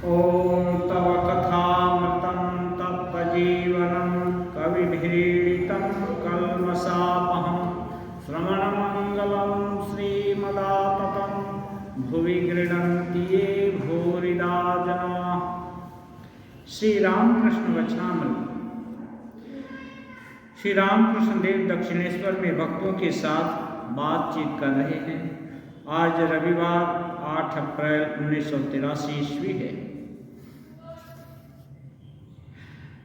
ॐ तव कथामृतं तप्तजीवनं कविभिरीडितं कल्मषापहं श्रवणमङ्गलं श्रीमदाततं भुवि गृह्णन्ति ये भूरिदा जनाः। श्री रामकृष्ण वचनामृत। श्री रामकृष्ण देव दक्षिणेश्वर में भक्तों के साथ बातचीत कर रहे हैं। आज रविवार 8 अप्रैल 1983 ईस्वी है।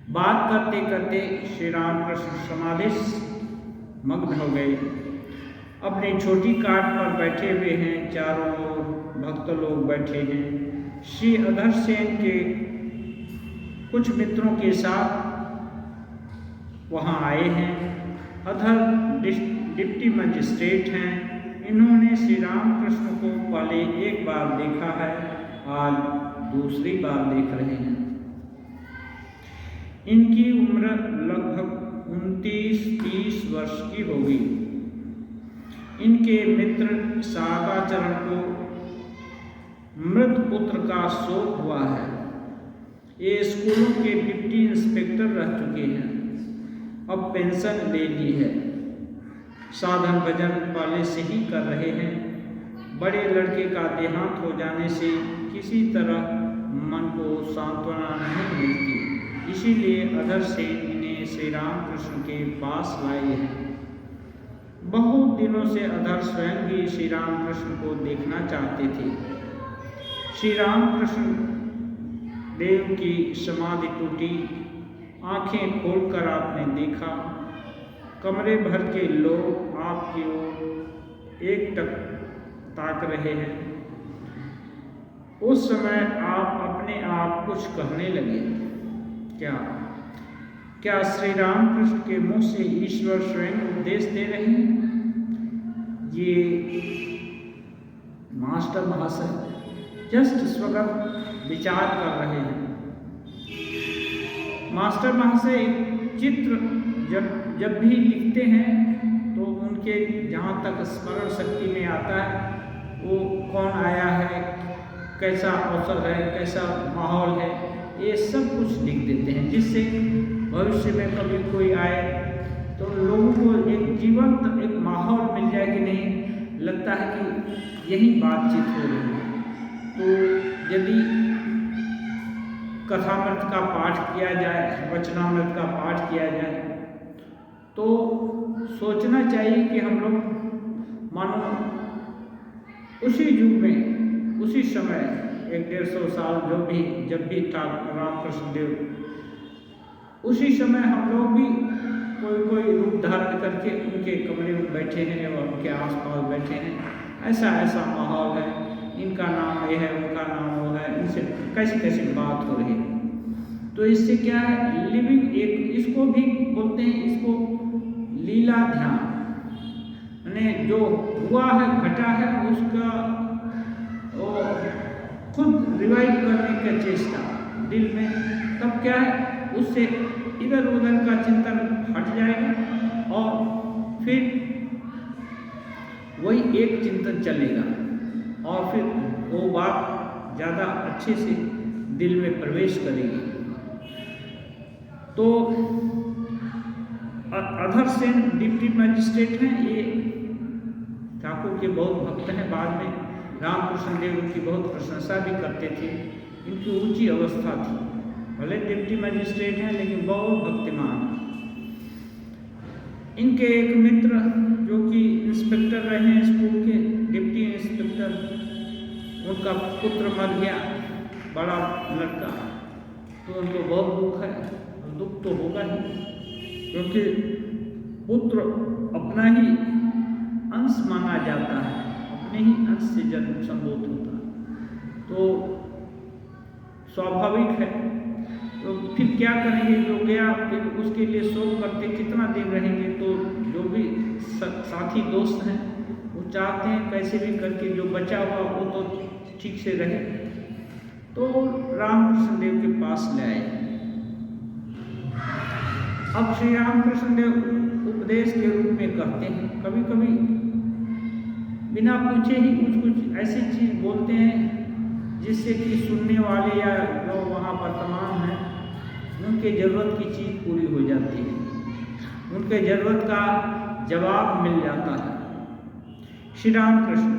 बात करते करते श्री रामकृष्ण समाधिस्थ मग्न हो गए। अपनी छोटी काट पर बैठे हुए हैं। चारों ओर भक्त लोग बैठे हैं। श्री अधर सेन के कुछ मित्रों के साथ वहाँ आए हैं। अधर डिप्टी मजिस्ट्रेट हैं। इन्होंने श्री रामकृष्ण को पहले एक बार देखा है, आज दूसरी बार देख रहे हैं। इनकी उम्र लगभग 29-30 वर्ष की होगी। इनके मित्र सागाचरण को मृत पुत्र का शोक हुआ है। ये स्कूलों के डिप्टी इंस्पेक्टर रह चुके हैं, अब पेंशन ले ली है। साधन भजन पहले से ही कर रहे हैं। बड़े लड़के का देहांत हो जाने से किसी तरह मन को सांत्वना नहीं मिलती, इसीलिए अधर से इन्हें श्री रामकृष्ण के पास लाए हैं। बहुत दिनों से अधर स्वयं भी श्री रामकृष्ण को देखना चाहते थे। श्री रामकृष्ण देव की समाधि टूटी। आंखें खोलकर आपने देखा। कमरे भर के लोग आपकी ओर एकटक ताक रहे हैं। उस समय आप अपने आप कुछ कहने लगे। क्या श्री रामकृष्ण के मुख से ईश्वर स्वयं उपदेश दे रहे हैं? ये मास्टर महाशय जस्ट स्वगत विचार कर रहे हैं। मास्टर महाशय एक चित्र जब भी लिखते हैं तो उनके जहाँ तक स्मरण शक्ति में आता है, वो कौन आया है, कैसा अवसर है, कैसा माहौल है, ये सब कुछ लिख देते हैं, जिससे भविष्य में कभी कोई आए तो लोगों को एक जीवंत एक माहौल मिल जाए कि नहीं, लगता है कि यही बातचीत हो रही है। तो यदि कथामृत का पाठ किया जाए, वचनामृत का पाठ किया जाए, तो सोचना चाहिए कि हम लोग मानो उसी युग में, उसी समय 100-150 साल जब भी था रामकृष्ण देव, उसी समय हम लोग भी कोई रूप धारण करके उनके कमरे में बैठे हैं और उनके आसपास बैठे हैं। ऐसा माहौल है। इनका नाम ये है, उनका नाम वो है, इनसे कैसी बात हो रही है। तो इससे क्या है, लिविंग एक इसको भी बोलते हैं, इसको लीला ध्यान, यानी जो हुआ है, घटा है, उसका खुद रिवाइव करने का चेष्टा दिल में। तब क्या है, उससे इधर उधर का चिंतन हट जाएगा और फिर वही एक चिंतन चलेगा और फिर वो बात ज़्यादा अच्छे से दिल में प्रवेश करेगी। तो अधर सेन डिप्टी मजिस्ट्रेट हैं। ये ठाकुर के बहुत भक्त हैं। बाद में रामकृष्ण देव उनकी बहुत प्रशंसा भी करते थे। इनकी ऊंची अवस्था थी। भले डिप्टी मजिस्ट्रेट हैं लेकिन बहुत भक्तिमान। इनके एक मित्र जो कि इंस्पेक्टर रहे हैं, स्कूल के डिप्टी इंस्पेक्टर, उनका पुत्र मर गया, बड़ा लड़का। तो उनको बहुत दुख है। दुख तो होगा ही, क्योंकि पुत्र अपना ही अंश माना जाता है, अपने ही अंश से जन्म संबोध होता है, तो स्वाभाविक है। तो फिर क्या करेंगे, जो गया फिर उसके लिए शोक करते कितना दिन रहेंगे। तो जो भी साथी दोस्त हैं वो चाहते हैं कैसे भी करके जो बचा हुआ वो तो ठीक से रहे। तो रामकृष्ण देव के पास ले आए। अब श्री रामकृष्ण देव उपदेश के रूप में कहते हैं। कभी कभी बिना पूछे ही कुछ ऐसी चीज़ बोलते हैं जिससे कि सुनने वाले या जो वहाँ वर्तमान हैं उनके ज़रूरत की चीज़ पूरी हो जाती है, उनके ज़रूरत का जवाब मिल जाता है। श्री राम कृष्ण,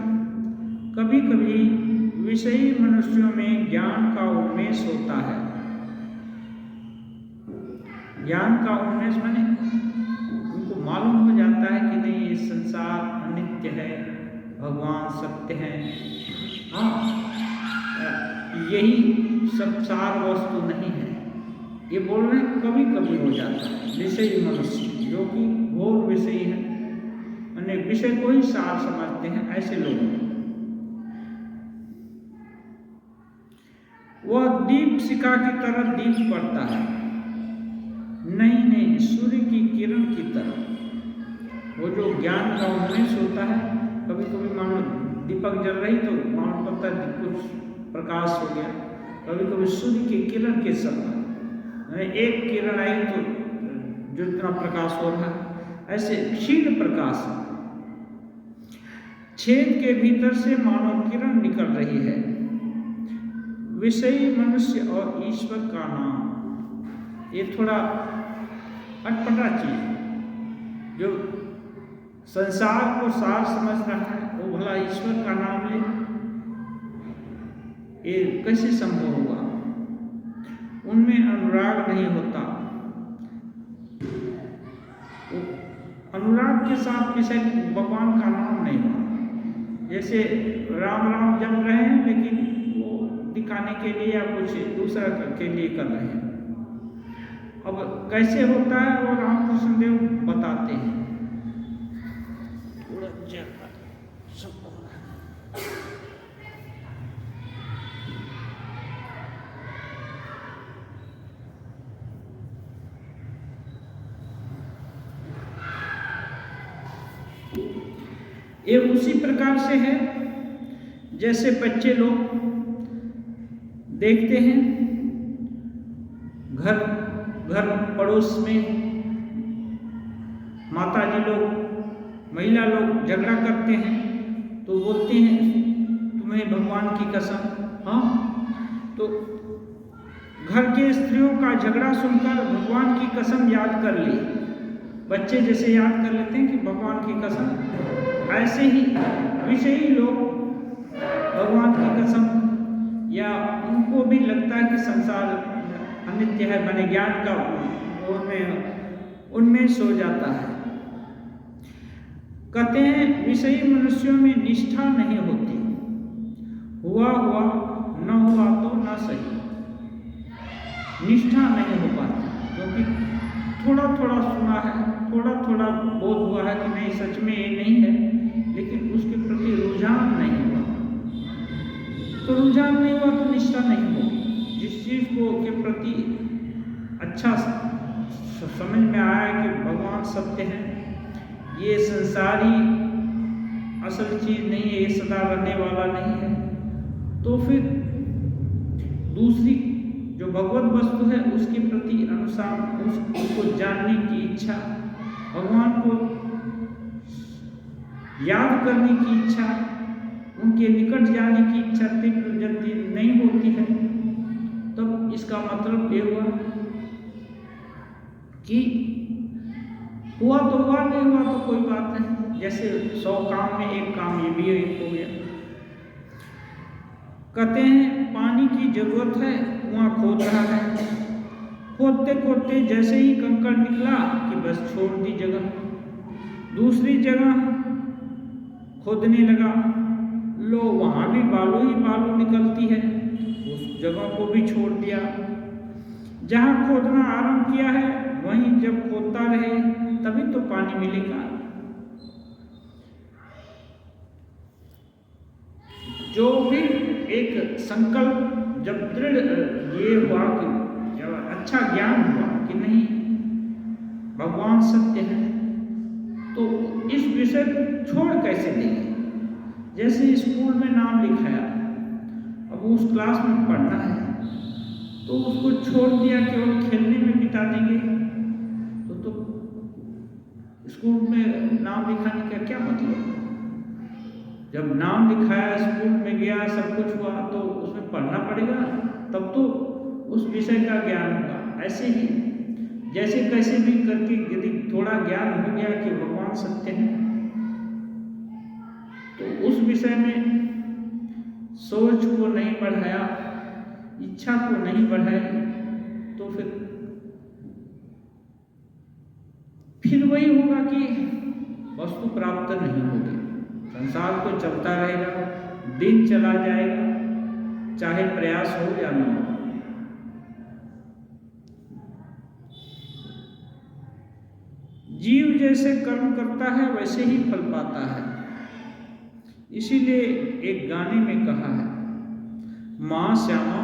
कभी कभी विषयी मनुष्यों में ज्ञान का उन्मेष होता है। ज्ञान का उन्मेष माने उनको मालूम हो जाता है कि नहीं ये संसार अनित्य है, भगवान सत्य है, हाँ यही सब सार वस्तु नहीं है, ये बोल रहे हैं। कभी कभी हो जाता है विषयी मनुष्य जो कि घोर विषयी है, मैंने विषय को ही सार समझते हैं, ऐसे लोग वह दीप शिखा की तरह दीप पड़ता है, नहीं सूर्य की किरण की तरह। वो जो ज्ञान का उन्मेष होता है, कभी कभी मानो दीपक जल रही तो मानो पता कुछ प्रकाश हो गया, कभी कभी सूर्य की किरण के समान एक किरण आई तो जो इतना प्रकाश हो रहा है, ऐसे क्षीण प्रकाश छेद के भीतर से मानव किरण निकल रही है। विषयी मनुष्य और ईश्वर का नाम, ये थोड़ा अटपटा चीज। जो संसार को सार समझ रहा है वो भला ईश्वर का नाम ले, ये कैसे संभव हुआ? उनमें अनुराग नहीं होता, अनुराग के साथ किसी भगवान का नाम नहीं हुआ। जैसे राम राम जप रहे हैं लेकिन वो दिखाने के लिए या कुछ दूसरा के लिए कर रहे हैं। अब कैसे होता है वो रामकृष्ण देव बताते हैं। ये उसी प्रकार से है जैसे बच्चे लोग देखते हैं घर पड़ोस में माता जी लोग, महिला लोग झगड़ा करते हैं तो बोलते हैं तुम्हें भगवान की कसम, हाँ तो घर के स्त्रियों का झगड़ा सुनकर भगवान की कसम याद कर ली। बच्चे जैसे याद कर लेते हैं कि भगवान की कसम, ऐसे ही विषयी लोग भगवान की कसम, या उनको भी लगता है कि संसार अनित्य है, बने ज्ञान का उनमें सो जाता है। कहते हैं विषयी मनुष्यों में निष्ठा नहीं होती, हुआ न हुआ तो न सही, निष्ठा नहीं हो पाती, क्योंकि थोड़ा थोड़ा सुना है, थोड़ा थोड़ा बोध हुआ है कि नहीं सच में ये नहीं है, लेकिन उसके प्रति रुझान नहीं हुआ। तो रुझान नहीं हुआ तो निष्ठा नहीं होगी। जिस चीज को के प्रति अच्छा समझ में आया कि भगवान सत्य है, ये संसारी असल चीज नहीं है, ये सदा रहने वाला नहीं है, तो फिर दूसरी जो भगवत वस्तु है उसके प्रति अनुसार उसको जानने की इच्छा, भगवान को याद करने की इच्छा, उनके निकट जाने की इच्छा तीव्र जल्दी नहीं होती है। तब इसका मतलब ये हुआ कि हुआ तो हुआ, नहीं हुआ तो कोई बात नहीं। जैसे 100 काम में एक काम ये भी एक हो गया। कहते हैं पानी की जरूरत है, कुआं खोद रहा है, खोदते खोदते जैसे ही कंकड़ निकला कि बस छोड़ दी जगह, दूसरी जगह खोदने लगा, लो वहां भी बालू ही बालू निकलती है, उस जगह को भी छोड़ दिया। जहां खोदना आरंभ किया है वहीं जब खोदता रहे तभी तो पानी मिलेगा। जो भी एक संकल्प जब दृढ़ ये हुआ कि जब अच्छा ज्ञान हुआ कि नहीं भगवान सत्य है, तो इस विषय को छोड़ कैसे देंगे। जैसे स्कूल में नाम लिखाया, अब उस क्लास में पढ़ना है तो उसको छोड़ दिया, केवल खेलने में बिता देंगे, तो स्कूल में नाम लिखाने का क्या मतलब। जब नाम लिखाया, स्कूल में गया, सब कुछ हुआ, तो उसमें पढ़ना उस विषय का ज्ञान होगा। ऐसे ही जैसे कैसे भी करके यदि थोड़ा ज्ञान हो गया कि भगवान सत्य हैं, तो उस विषय में सोच को नहीं बढ़ाया, इच्छा को नहीं बढ़ाई, तो फिर वही होगा कि वस्तु प्राप्त नहीं होगी। संसार तो चलता रहेगा, दिन चला जाएगा, चाहे प्रयास हो या न हो। जीव जैसे कर्म करता है वैसे ही फल पाता है। इसीलिए एक गाने में कहा है, मां श्यामा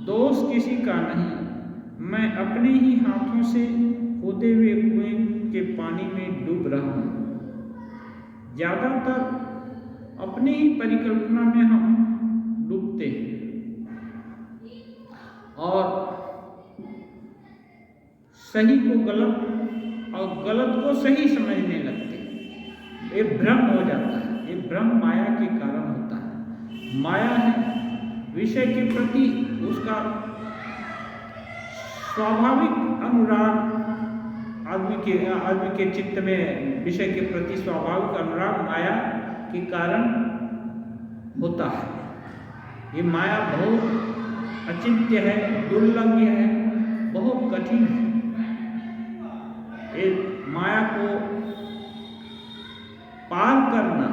दोष किसी का नहीं, मैं अपने ही हाथों से खोदे हुए कुएं के पानी में डूब रहा हूं। ज्यादातर अपनी ही परिकल्पना में हम डूबते हैं और सही को गलत और गलत को सही समझने लगते हैं। ये भ्रम हो जाता है। ये भ्रम माया के कारण होता है। माया है विषय के प्रति उसका स्वाभाविक अनुराग, आदमी के चित्त में विषय के प्रति स्वाभाविक अनुराग माया के कारण होता है। ये माया बहुत अचिंत्य है, दुर्लभ है, बहुत कठिन है। ये माया को पार करना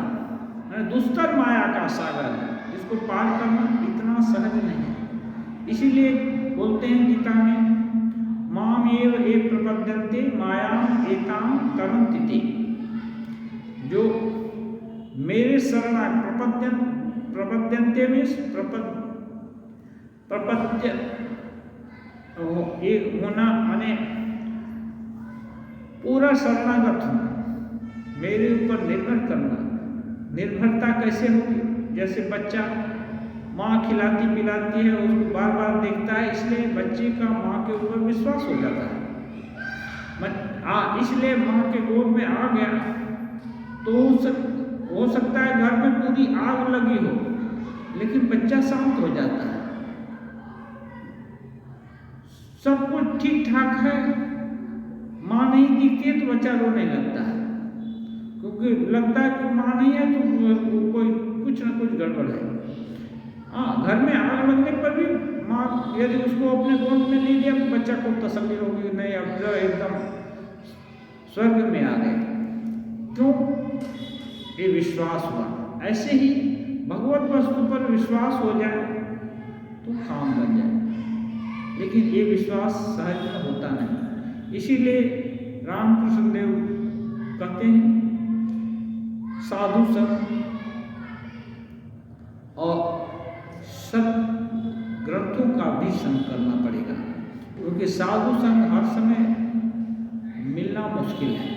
दुस्तर माया का सागर है, इसको पार करना इतना सहज नहीं है। इसीलिए बोलते हैं गीता में, माम एव ये प्रपद्यन्ते मायाम एताम तरन्ति। जो मेरे शरण प्रपद्यन्ते में प्रपद्य ये होना माने पूरा शरणागत होना, मेरे ऊपर निर्भर करना। निर्भरता कैसे होगी? जैसे बच्चा माँ खिलाती पिलाती है, उसको बार बार देखता है, इसलिए बच्चे का माँ के ऊपर विश्वास हो जाता है। इसलिए माँ के गोद में आ गया तो हो सकता है घर में पूरी आग लगी हो, लेकिन बच्चा शांत हो जाता है। सब कुछ ठीक ठाक है, माँ नहीं दिखती है तो बच्चा रोने लगता है, क्योंकि लगता है कि माँ नहीं है तो कोई कुछ ना कुछ गड़बड़ है। घर में आग लगने पर भी माँ यदि उसको अपने गोद में नहीं लिया तो बच्चा को तसल्ली होगी, नहीं अब जो एकदम स्वर्ग में आ गए। क्यों? ये विश्वास हुआ। ऐसे ही भगवत वस्तु पर विश्वास हो जाए तो काम बन जाए, लेकिन ये विश्वास सहज में होता नहीं। इसीलिए रामकृष्ण देव कहते हैं, साधु संग और सब ग्रंथों का भी संग करना पड़ेगा, क्योंकि साधु संग हर समय मिलना मुश्किल है।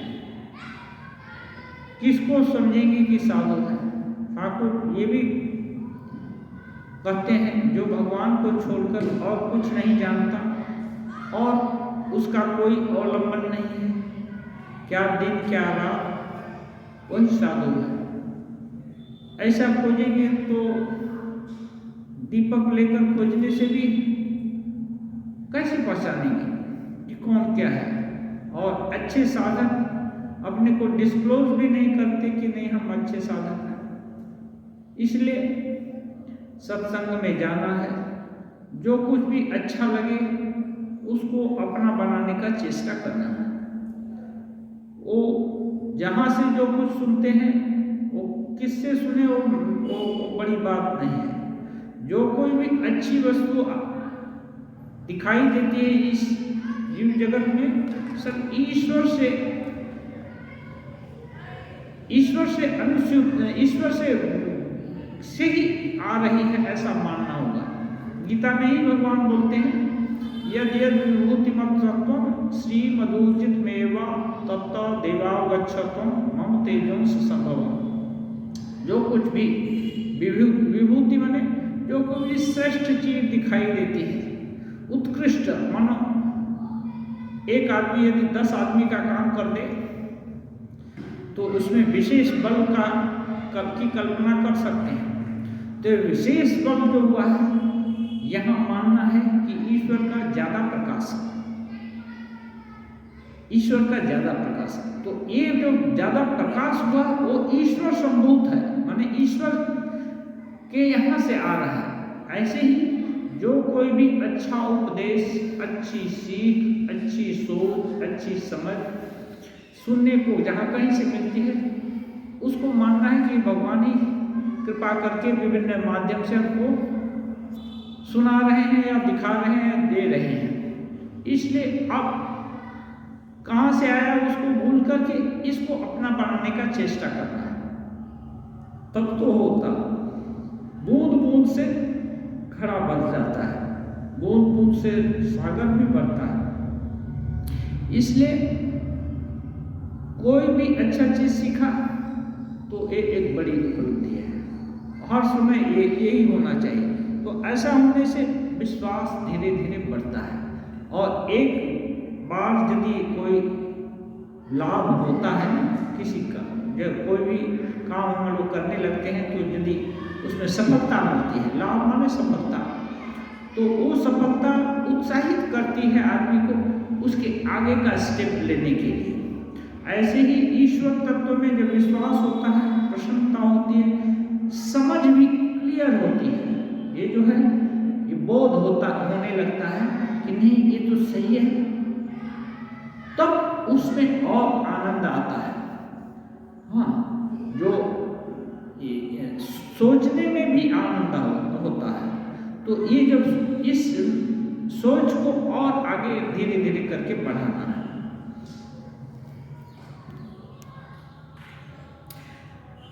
किसको समझेंगे कि साधु है? ठाकुर ये भी कहते हैं, जो भगवान को छोड़कर और कुछ नहीं जानता और उसका कोई अवलंबन नहीं है, क्या दिन क्या रात, वही साधु है। ऐसा खोजेंगे तो दीपक लेकर खोजने से भी कैसे पहचानेंगे कि कौन क्या है? और अच्छे साधक अपने को डिस्क्लोज भी नहीं करते कि नहीं हम अच्छे साधक हैं। इसलिए सत्संग में जाना है, जो कुछ भी अच्छा लगे उसको अपना बनाने का चेष्टा करना है। वो जहाँ से जो कुछ सुनते हैं वो किससे सुने वो बड़ी बात नहीं है। जो कोई भी अच्छी वस्तु दिखाई देती है इस जीव जगत में, सब ईश्वर से ही आ रही है, ऐसा मानना होगा। गीता में ही भगवान बोलते हैं, यद यद विभूतिमत्सत्वं श्रीमदूर्जितमेव तत्त देवावगच्छत्वं मम तेजोंस संभवम्। जो कुछ भी विभूति माने जो कोई श्रेष्ठ चीज दिखाई देती है, उत्कृष्ट, मानो एक आदमी यदि 10 आदमी का काम कर दे तो उसमें विशेष बल की कल्पना कर सकते हैं। तो विशेष बल जो हुआ है यहाँ मानना है कि ईश्वर का ज्यादा प्रकाश है, ईश्वर का ज्यादा प्रकाश है। तो ये जो ज्यादा प्रकाश हुआ वो ईश्वर संभूत है, माने ईश्वर के यहाँ से आ रहा है। ऐसे ही जो कोई भी अच्छा उपदेश, अच्छी सीख, अच्छी सोच, अच्छी समझ सुनने को जहाँ कहीं से मिलती है, उसको मानना है कि भगवान ही कृपा करके विभिन्न माध्यम से हमको सुना रहे हैं या दिखा रहे हैं, दे रहे हैं। इसलिए अब कहाँ से आया उसको भूल करके इसको अपना बनाने का चेष्टा करना है, तब तो होता। बूंद बूंद से घड़ा भर जाता है, बूंद बूंद से सागर भी भरता है। इसलिए कोई भी अच्छा चीज सीखा तो एक बड़ी उपलब्धि है, हर समय यही होना चाहिए। तो ऐसा होने से विश्वास धीरे धीरे बढ़ता है, और एक बार यदि कोई लाभ होता है ना किसी का, जब कोई भी काम हम लोग करने लगते हैं तो यदि उसमें सफलता मिलती है, लाभ माने सफलता, तो वो सफलता उत्साहित करती है आदमी को उसके आगे का स्टेप लेने के लिए। ऐसे ही ईश्वर तत्व में जब विश्वास होता है, प्रसन्नता होती है, समझ भी क्लियर होती है, ये जो है ये बोध होने लगता है कि नहीं ये तो सही है, तब उसमें और आनंद आता है। हाँ, जो सोचने में भी आनंद होता है। तो ये जब इस सोच को और आगे धीरे धीरे करके बढ़ाना है।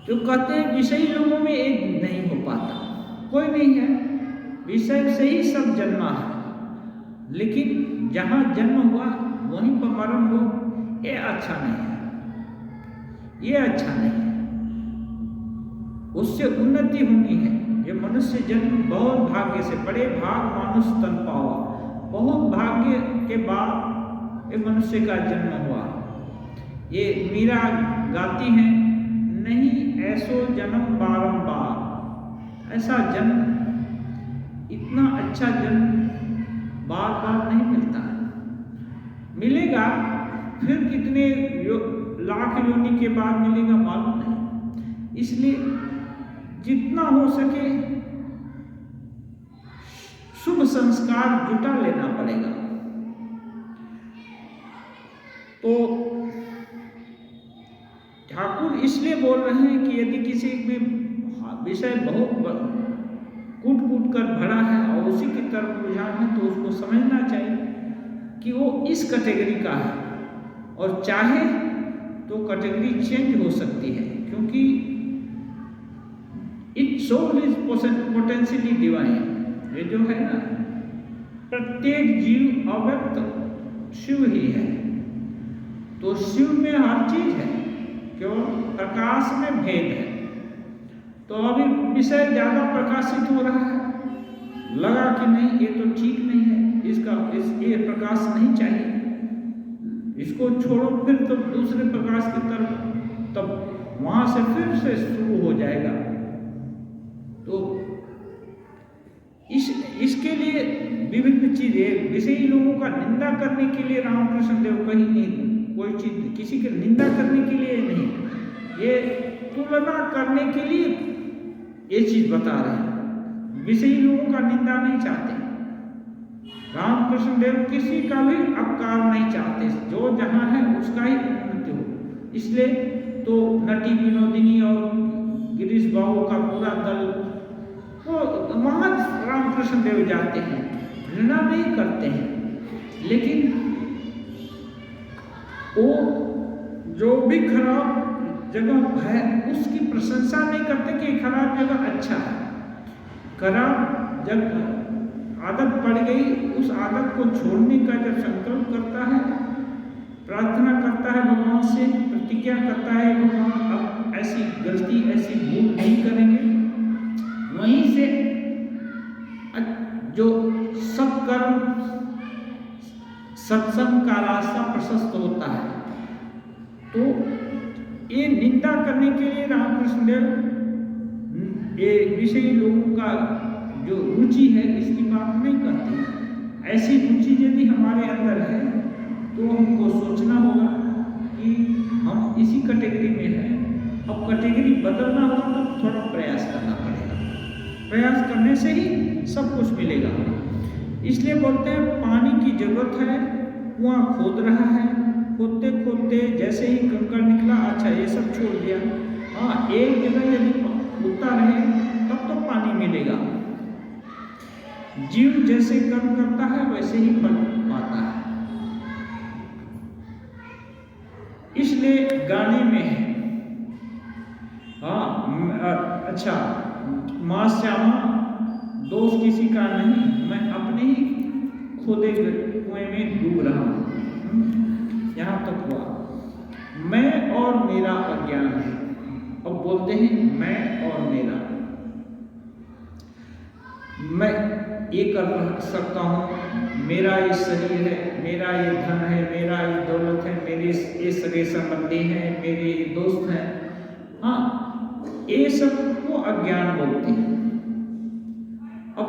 जो कहते हैं विषयी लोगों में एक नहीं हो पाता, कोई नहीं है, विषय से ही सब जन्मा है, लेकिन जहां जन्म हुआ वहीं पर मरण हो, ये अच्छा नहीं है, ये अच्छा नहीं है। उससे उन्नति होनी है। ये मनुष्य जन्म बहुत भाग्य से, बड़े भाग मानुष तन पावा, बहुत भाग्य के बाद ये मनुष्य का जन्म हुआ। ये मीरा गाती हैं, नहीं ऐसो जन्म बारंबार, ऐसा जन्म, इतना अच्छा जन्म बार बार नहीं मिलता। मिलेगा फिर कितने लाख योनि के बाद मिलेगा मालूम नहीं। इसलिए जितना हो सके शुभ संस्कार जुटा लेना पड़ेगा। तो ठाकुर इसलिए बोल रहे हैं कि यदि किसी में विषय बहुत कूट कूट कर भरा है और उसी की तरफ रुझान है, तो उसको समझना चाहिए कि वो इस कैटेगरी का है, और चाहे तो कैटेगरी चेंज हो सकती है, क्योंकि it soul is potentially divine. ये जो है ना, प्रत्येक जीव अव्यक्त शिव ही है। तो शिव में हर चीज है, क्यों? प्रकाश में भेद है। तो अभी विषय ज्यादा प्रकाशित हो रहा है, लगा कि नहीं ये तो ठीक नहीं है, ये प्रकाश नहीं चाहिए, इसको छोड़ो, फिर तो दूसरे प्रकाश की तरफ, तब वहां से फिर से शुरू हो जाएगा। तो इसके लिए विभिन्न चीजें, विषयी लोगों का निंदा करने के लिए रामकृष्ण देव कहीं नहीं, कोई चीज किसी की निंदा करने के लिए नहीं, ये तुलना करने के लिए ये चीज बता रहे हैं। विषयी लोगों का निंदा नहीं चाहते, रामकृष्ण देव किसी का भी अपकार नहीं चाहते, जो जहां है उसका ही उन्नति हो। इसलिए तो नटी विनोदिनी और गिरीश बाबू का पूरा दल वो वहां रामकृष्ण देव जाते हैं, घृणा नहीं करते हैं, लेकिन वो जो भी खराब जगह है उसकी प्रशंसा नहीं करते कि खराब जगह अच्छा है। खराब जब आदत पड़ गई, उस आदत को छोड़ने का जब संकल्प करता है, प्रार्थना करता है भगवान से, प्रतिज्ञा करता है भगवान अब ऐसी गलती, ऐसी भूल नहीं करेंगे, वहीं से जो सत्कर्म सत्संग का रास्ता प्रशस्त होता है। तो ये निंदा करने के लिए रामकृष्ण देव ये विषयी लोगों का जो रुचि है इसकी बात नहीं करती। ऐसी रुचि यदि हमारे अंदर है तो हमको सोचना होगा कि हम इसी कैटेगरी में हैं। अब कैटेगरी बदलना होगा तो थोड़ा प्रयास करना पड़ेगा। प्रयास करने से ही सब कुछ मिलेगा। इसलिए बोलते हैं पानी की जरूरत है। कुआं खोद रहा है, खोदते खोदते जैसे ही कंकड़ निकला, अच्छा ये सब छोड़ दिया। हाँ, एक जगह यदि उगता रहे तब तो पानी मिलेगा। जीव जैसे कर्म करता है वैसे ही फल पाता है। इसलिए गाने में है, हाँ अच्छा, माँ श्यामा दोष किसी का नहीं, मैं अपने ही खोदे कुएं में डूब रहा हूँ। यहाँ तक हुआ। मैं और मेरा अज्ञान है। अब बोलते हैं मैं और मेरा, मैं ये कर सकता हूँ, मेरा ये शरीर है, मेरा ये धन है, मेरा ये दौलत है, मेरे ये सगे संबंधी हैं, मेरे ये दोस्त हैं। हाँ, ये सब को अज्ञान बोलते हैं। अब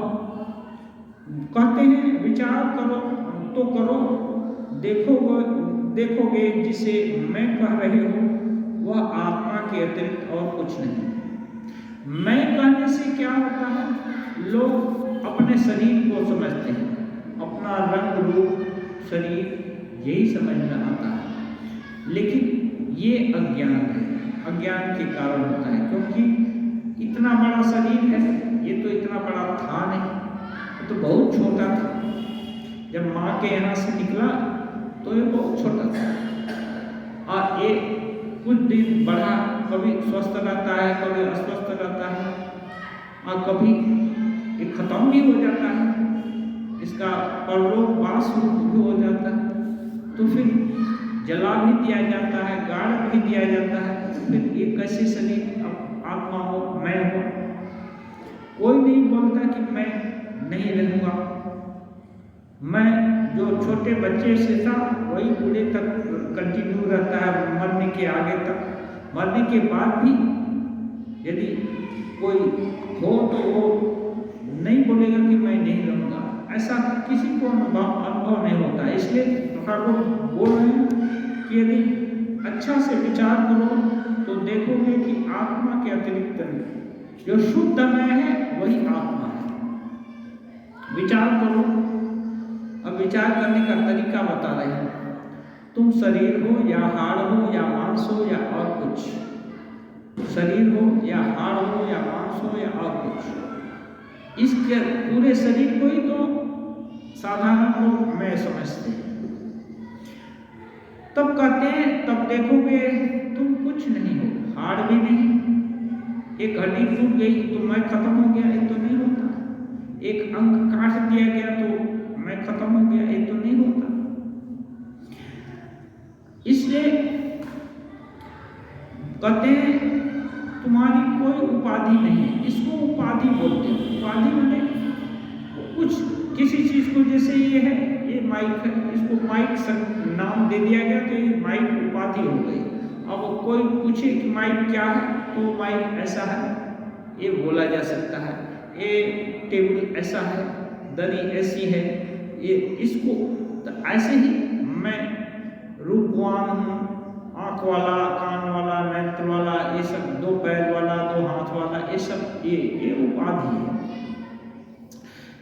कहते हैं विचार करो तो करो, देखोगे जिसे मैं कह रहे हो वह आत्मा के अतिरिक्त और कुछ नहीं। मैं कहने से क्या होता है, लोग अपने शरीर को समझते हैं, अपना रंग रूप शरीर यही समझ में आता है। लेकिन ये अज्ञान है, अज्ञान के कारण होता है। क्योंकि इतना बड़ा शरीर है, ये तो इतना बड़ा था नहीं, ये तो बहुत छोटा था। जब माँ के यहाँ से निकला तो ये बहुत छोटा था और ये कुछ दिन बढ़ा, कभी स्वस्थ रहता है, कभी अस्वस्थ रहता है और कभी ये खत्म भी हो जाता है, इसका परलोकवास भी हो जाता है। तो फिर जला भी दिया जाता है, गाड़ भी दिया जाता है। फिर ये कैसे शरीर आत्मा हो, मैं हो? कोई नहीं बोलता कि मैं नहीं रहूँगा। मैं जो छोटे बच्चे से था वही बूढ़े तक कंटिन्यू रहता है, मरने के आगे तक। मरने के बाद भी यदि कोई हो तो वो नहीं बोलेगा कि मैं नहीं रहूँगा। ऐसा किसी को अनुभव नहीं होता। इसलिए ठाकुर बोल रहे हैं कि यदि अच्छा से विचार करो तो देखोगे कि आत्मा के अतिरिक्त जो शुद्ध मैं है वही आत्मा है। विचार करो। अब विचार करने का तरीका बता रहे हैं। तुम शरीर हो या हाड़ हो या मांस हो या और कुछ, शरीर हो या हाड़ हो या मांस हो या और कुछ, इसके पूरे शरीर को ही तो साधारण लोग मैं समझते हैं। तब कहते हैं, तब देखोगे तुम कुछ नहीं हो, हाड़ भी नहीं। एक हड्डी टूट गई तो मैं खत्म हो गया, ये तो नहीं होता। एक अंग काट दिया गया तो मैं खत्म हो गया, ये तो नहीं होता। इसलिए कहते हैं तुम्हारी कोई उपाधि नहीं है। इसको उपाधि बोलते हैं। उपाधि मैंने कुछ किसी चीज को, जैसे ये है, ये माइक है, इसको माइक नाम दे दिया गया तो ये माइक उपाधि हो गई। अब कोई पूछे कि माइक क्या है तो माइक ऐसा है, ये बोला जा सकता है। ये टेबल ऐसा है, दरी ऐसी है, ये इसको तो ऐसे ही मैं रूपवान हूँ, आँख वाला, कान वाला, नेत्र वाला, ये सब, दो पैर वाला, दो हाथ वाला, ये सब ये उपाधि है।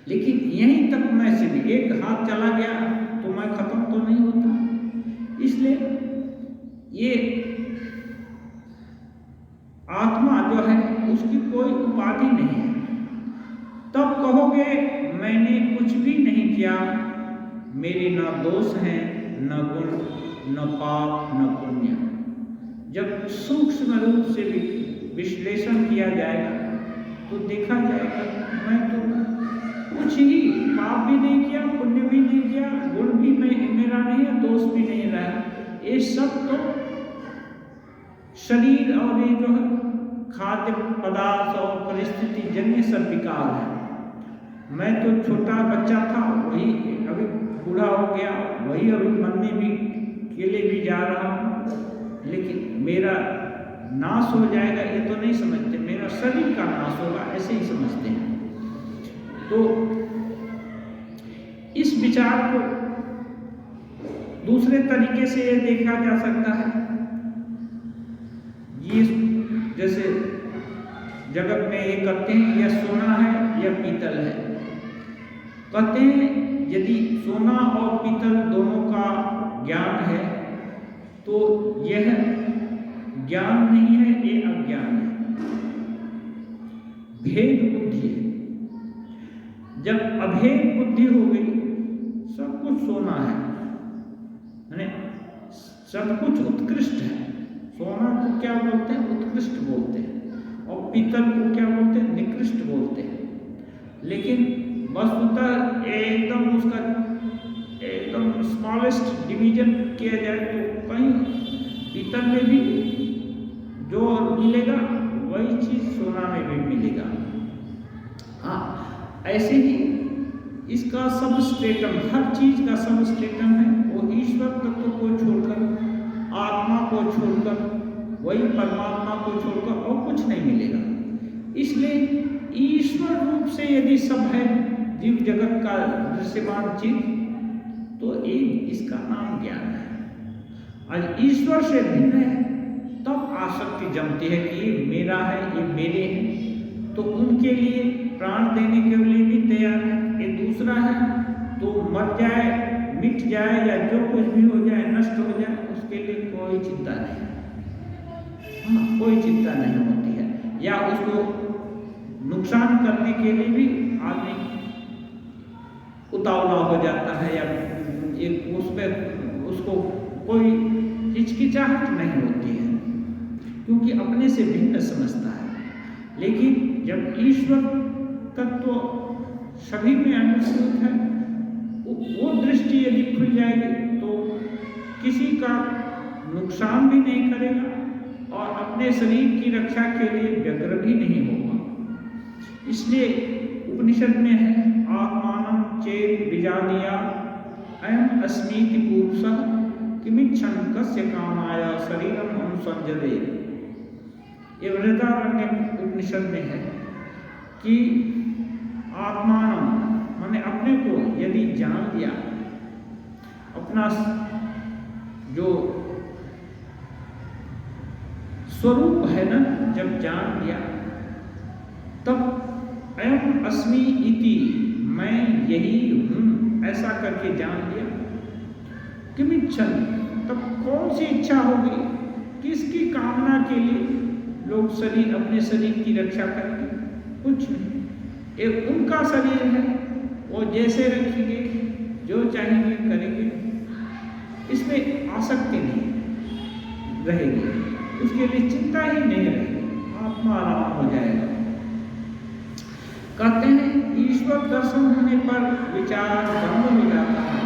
लेकिन यहीं तक मैं से भी एक हाथ चला गया तो मैं खत्म तो नहीं होता। इसलिए ये आत्मा जो है उसकी कोई उपाधि नहीं है। तब कहोगे मैंने कुछ भी नहीं किया, मेरे न दोष हैं, न गुण, न पाप, न पुण्य। जब सूक्ष्म रूप से विश्लेषण किया जाएगा तो देखा जाएगा मैं तो कुछ ही पाप भी नहीं किया, पुण्य भी नहीं किया, गुण भी मेरा नहीं है, दोष भी नहीं रहा। ये सब तो शरीर और ये जो है खाद्य पदार्थ और परिस्थिति जन्य सब विकार है। मैं तो छोटा बच्चा था, वही अभी बूढ़ा हो गया, वही अभी मरने भी के लिए भी जा रहा हूँ। लेकिन मेरा नाश हो जाएगा ये तो नहीं समझते, मेरा शरीर का नाश होगा ऐसे ही समझते हैं। तो विचार को दूसरे तरीके से ये देखा जा सकता है। ये जैसे जगत में ये कहते हैं यह सोना है या पीतल है। कहते हैं यदि सोना और पीतल दोनों का ज्ञान है तो यह ज्ञान नहीं है, ये अज्ञान है, भेद बुद्धि है। जब अभेद बुद्धि हो गई, सब कुछ सोना है, सब कुछ उत्कृष्ट है। सोना को क्या बोलते हैं? उत्कृष्ट बोलते हैं। और पीतल को क्या बोलते हैं? निकृष्ट बोलते हैं। लेकिन वस्तुतः एकदम उसका एकदम स्मॉलेस्ट डिवीजन किया जाए तो कहीं पीतल में भी जो मिलेगा वही चीज सोना में भी मिलेगा। हाँ, ऐसे ही इसका सबस्ट्रेटम, हर चीज का सबस्ट्रेटम है वो ईश्वर तत्व को छोड़कर, आत्मा को छोड़कर, वही परमात्मा को छोड़कर और कुछ नहीं मिलेगा। इसलिए ईश्वर रूप से यदि सब है जीव जगत का दृश्यमान चीज, तो एक इसका नाम ज्ञान है। और ईश्वर से भिन्न है तब आसक्ति जमती है कि ये मेरा है, ये मेरे हैं, तो उनके लिए प्राण देने के लिए भी तैयार है। ये दूसरा है तो मर जाए, मिट जाए या जो कुछ भी हो जाए, नष्ट हो जाए, उसके लिए कोई चिंता नहीं। हाँ, कोई चिंता नहीं होती है। या उसको नुकसान करने के लिए भी आदमी उतावला हो जाता है, या एक उस पर उसको कोई हिचकिचाहट नहीं होती है, क्योंकि अपने से भिन्न समझता है। लेकिन जब ईश्वर तत्व सभी में अनुसूत है, वो दृष्टि यदि खुल जाएगी तो किसी का नुकसान भी नहीं करेगा और अपने शरीर की रक्षा के लिए व्यग्र भी नहीं होगा। इसलिए उपनिषद में है आत्मानं चेत् विजानीया अयम् अस्मीति पुरुषः किमिच्छन् कस्य कामाय शरीरम् अनुसंजते। ये बृहदारण्य उपनिषद में है कि आत्मानं माने अपने को यदि जान लिया, अपना जो स्वरूप है ना, जब जान लिया तब अयम् अस्मि इति, मैं यही हूं, ऐसा करके जान लिया। किमिच्छन्, तब कौन सी इच्छा होगी, किसकी कामना के लिए लोग शरीर, अपने शरीर की रक्षा करेंगे? कुछ नहीं। एक उनका शरीर है, वो जैसे रखेंगे, जो चाहेंगे करेंगे, इसमें आसक्ति नहीं रहेगी, उसके लिए चिंता ही नहीं रहेगी, आत्मा आराम हो जाएगा। कहते हैं ईश्वर दर्शन होने पर विचार बंद हो जाता है।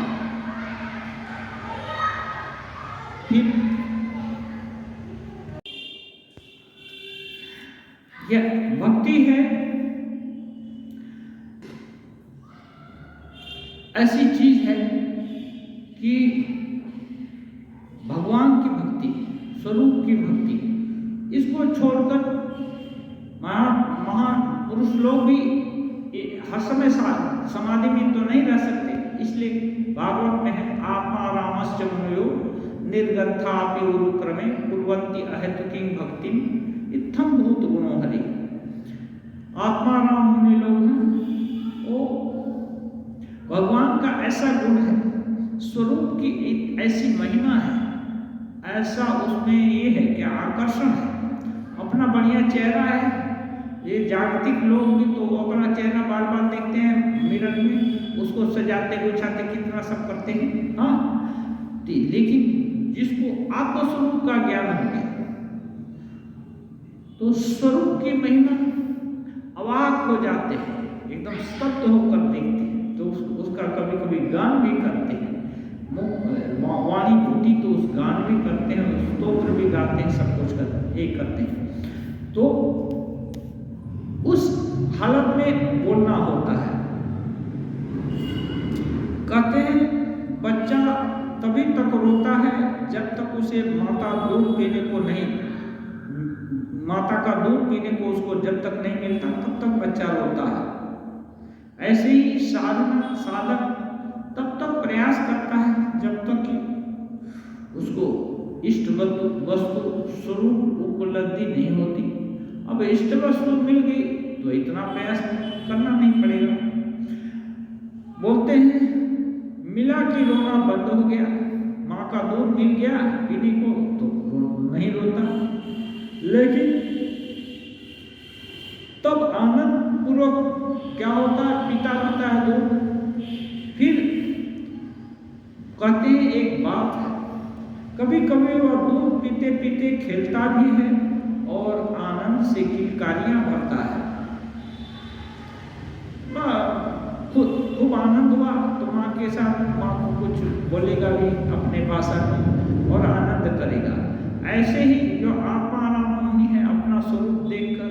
फिर यह भक्ति है, ऐसी चीज है कि भगवान की भक्ति, स्वरूप की भक्ति, इसको छोड़कर महापुरुष लोग भी हर समय समाधि में तो नहीं रह सकते। इसलिए भागवत में है आत्मा रामश्च मुनयो निर्गंथापि उरुक्रमे कुर्वन्ति अहेतुकीं भक्तिं इत्थं भूत गुणो हरि। आत्मा राम मुनि लोग हैं, वो भगवान का ऐसा गुण है, स्वरूप की एक ऐसी महिमा है, ऐसा उसमें ये है कि आकर्षण है। अपना बढ़िया चेहरा है, ये जागतिक लोग भी तो अपना चेहरा बार बार देखते हैं मिरर में, उसको सजाते गुछाते कितना सब करते हैं। हाँ, लेकिन जिसको आत्मस्वरूप का ज्ञान हो गया तो स्वरूप की महिमा अवाक हो जाते हैं, एकदम स्तब्ध होकर देखते हैं। तो उसका कभी कभी गान भी करते हैं, वाणी फूटी तो उस गान भी करते हैं, स्तोत्र भी गाते हैं, सब कुछ करते हैं। तो उस हालत में बोलना होता है। कहते हैं बच्चा तभी तक रोता है जब तक उसे माता दूध पीने को नहीं, माता का दूध पीने को उसको जब तक नहीं मिलता तब तक बच्चा रोता है। ऐसे ही साधक तब प्रयास करता है जब तक कि उसको इष्ट वस्तु स्वरूप उपलब्धि नहीं होती। अब इष्ट वस्तु मिल गई तो इतना प्रयास करना नहीं पड़ेगा। बोलते हैं मिला कि रोना बंद हो गया, माँ का दूध मिल गया पीने को तो नहीं रोता, लेकिन तब आनंद पूर्वक क्या होता है, पीता रहता है दूध। फिर कहते हैं एक बात है, कभी कभी वह दूध पीते पीते खेलता भी है और आनंद से किलकारियां भरता है। खूब आनंद हुआ तो माँ के साथ माँ को कुछ बोलेगा भी अपने भाषा में और आनंद करेगा। ऐसे ही जो आत्मा आरामनी है अपना स्वरूप देखकर,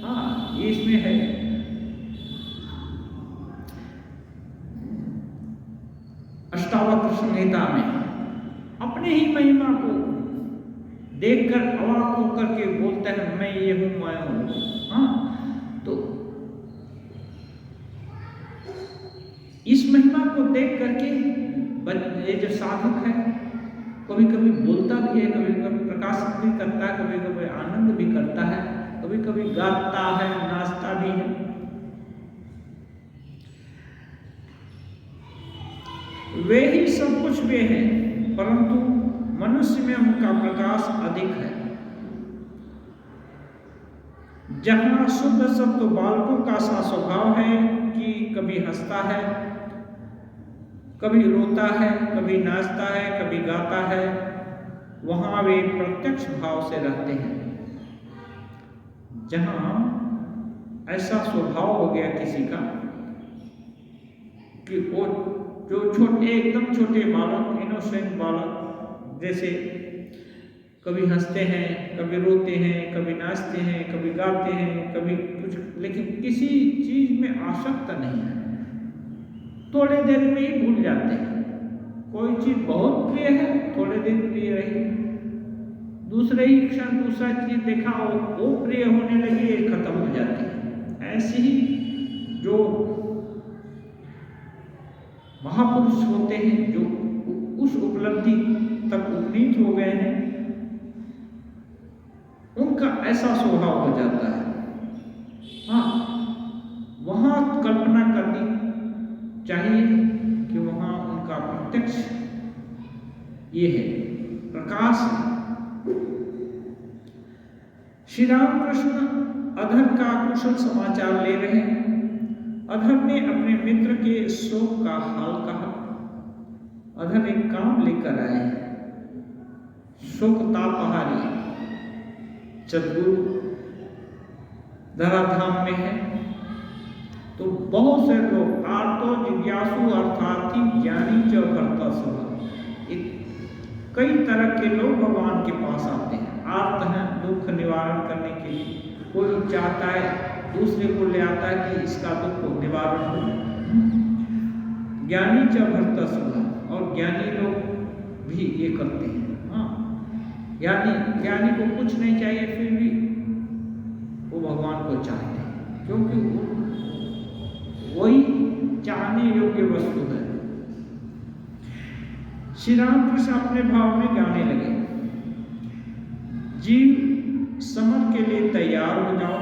हाँ इसमें है अष्टावक्र संहिता में अपने ही महिमा को देखकर अवाक होकर के बोलता है मैं ये हूं मैं हूं। हाँ, तो इस महिमा को देख करके ये जो साधक है कभी कभी बोलता भी है, कभी कभी प्रकाशित भी करता है, कभी कभी आनंद भी करता है, कभी कभी गाता है, नाचता भी है। वे ही सब कुछ वे हैं, परंतु मनुष्य में उनका प्रकाश अधिक है। जहां शुद्ध सत्व बालकों का सा स्वभाव है कि कभी हंसता है, कभी रोता है, कभी नाचता है, कभी गाता है, वहां वे प्रत्यक्ष भाव से रहते हैं। जहां ऐसा स्वभाव हो गया किसी का कि वो जो छोटे एकदम छोटे बालक, इनोसेंट बालक जैसे कभी हंसते हैं, कभी रोते हैं, कभी नाचते हैं, कभी गाते हैं, कभी कुछ, लेकिन किसी चीज में आसक्त नहीं है, थोड़े देर में ही भूल जाते हैं। कोई चीज बहुत प्रिय है, थोड़े दिन प्रिय रही, दूसरे ही क्षण दूसरा चीज देखा वो प्रिय होने लगी, खत्म हो जाती है। ऐसे ही जो महापुरुष होते हैं, जो उस उपलब्धि तक उपनीत हो गए हैं, उनका ऐसा स्वभाव हो जाता है। हाँ, वहां कल्पना करनी चाहिए कि वहां उनका प्रत्यक्ष ये है, प्रकाश है। श्री रामकृष्ण अधर का कुशल समाचार ले रहे हैं। अधर ने अपने मित्र के शोक का हाल कहा। अधर एक काम लेकर आए हैं, शोकतापहारी सद्गुरु धराधाम में है। तो बहुत से लोग आर्तो जिज्ञासु अर्थार्थी ज्ञानी च भरता सभा, कई तरह के लोग भगवान के पास आते हैं, आर्त हैं दुख निवारण करने के लिए। कोई चाहता है दूसरे को ले आता है कि इसका दुख निवारण हो। ज्ञानी च भरता सभा, और ज्ञानी लोग भी ये करते हैं। हाँ, ज्ञानी को कुछ नहीं चाहिए, फिर भी वो भगवान को चाहते हैं, क्योंकि वही चाहने योग्य वस्तु है। श्री रामकृष्ण अपने भाव में गाने लगे, जीव समर के लिए तैयार हो जाओ,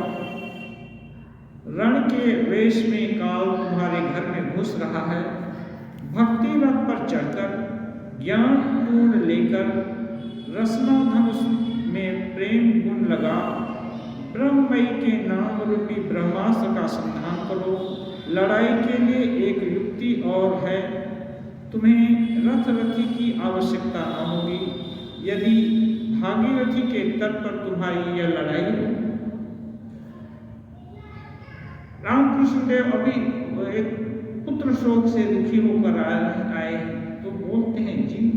रण के वेश में काल तुम्हारे घर में घुस रहा है। भक्ति रथ पर चढ़कर ज्ञान पूर्ण लेकर रसना धनुष में प्रेम गुण लगा, ब्रह्ममयी के नाम रूपी ब्रह्मास्त्र का संधान करो। लड़ाई के लिए एक युक्ति और है, तुम्हें रथी की आवश्यकता न होगी यदि भागीरथी के तट पर तुम्हारी यह लड़ाई हो। रामकृष्ण देव अभी एक पुत्र शोक से दुखी होकर आए तो बोलते हैं, जीव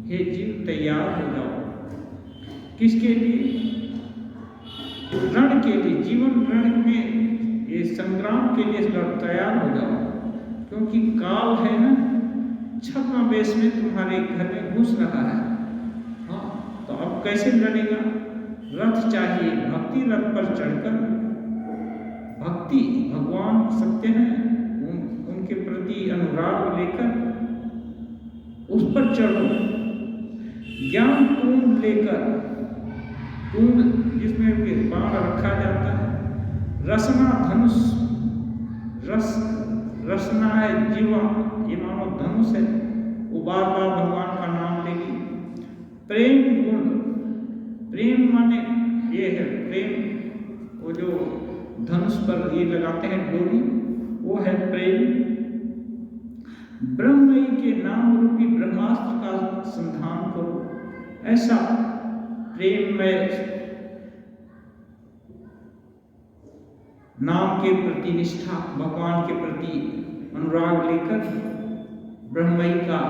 हे जीव तैयार हो जाओ। किसके लिए? रण के लिए, जीवन रण में ये संग्राम के लिए तैयार हो जाओ, क्योंकि काल है ना छद्मवेश में तुम्हारे घर में घुस रहा है। हाँ, तो अब कैसे लड़ेगा? रथ चाहिए, भक्ति रथ पर चढ़कर भक्ति भगवान सत्य हैं, उनके प्रति अनुराग लेकर उस पर चढ़ो। ज्ञान तूंद लेकर, तूंद जिसमें बाण रखा जाता है, रसना धनुष, रसना है जीवा, ये मानो धनुष है, वो बार बार भगवान का नाम लेगी। प्रेम गुण, प्रेम माने ये है प्रेम, वो जो धनुष पर ये लगाते हैं डोरी, वो है प्रेम। ब्रह्मई के नाम रूपी ब्रह्मास्त्र का संधान करो, ऐसा प्रेम में नाम के प्रति निष्ठा, भगवान के प्रति अनुराग लेकर ब्रह्मई का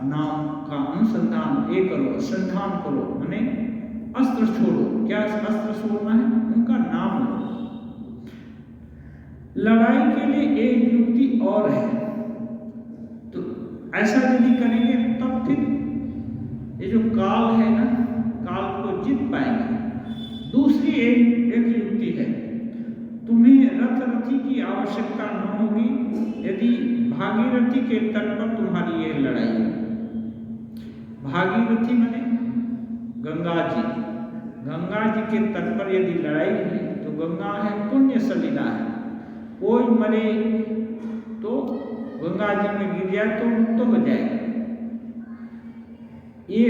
नाम का अनुसंधान ये करो, संधान करो, माने अस्त्र छोड़ो। क्या अस्त्र छोड़ना है? उनका नाम लो। लड़ाई के लिए एक युक्ति और है, तो ऐसा यदि करेंगे तब फिर ये जो काल है ना, काल को जीत पाएंगे। दूसरी एक युक्ति है, तुम्हें रथ रथी की आवश्यकता न होगी यदि भागीरथी के तट पर तुम्हारी ये लड़ाई है। भागीरथी माने गंगा जी, गंगा जी के तट पर यदि लड़ाई है तो गंगा है पुण्य सलिला है, कोई मरे तो गंगा जी में गिर जाए तो मुक्त हो जाएगा। ये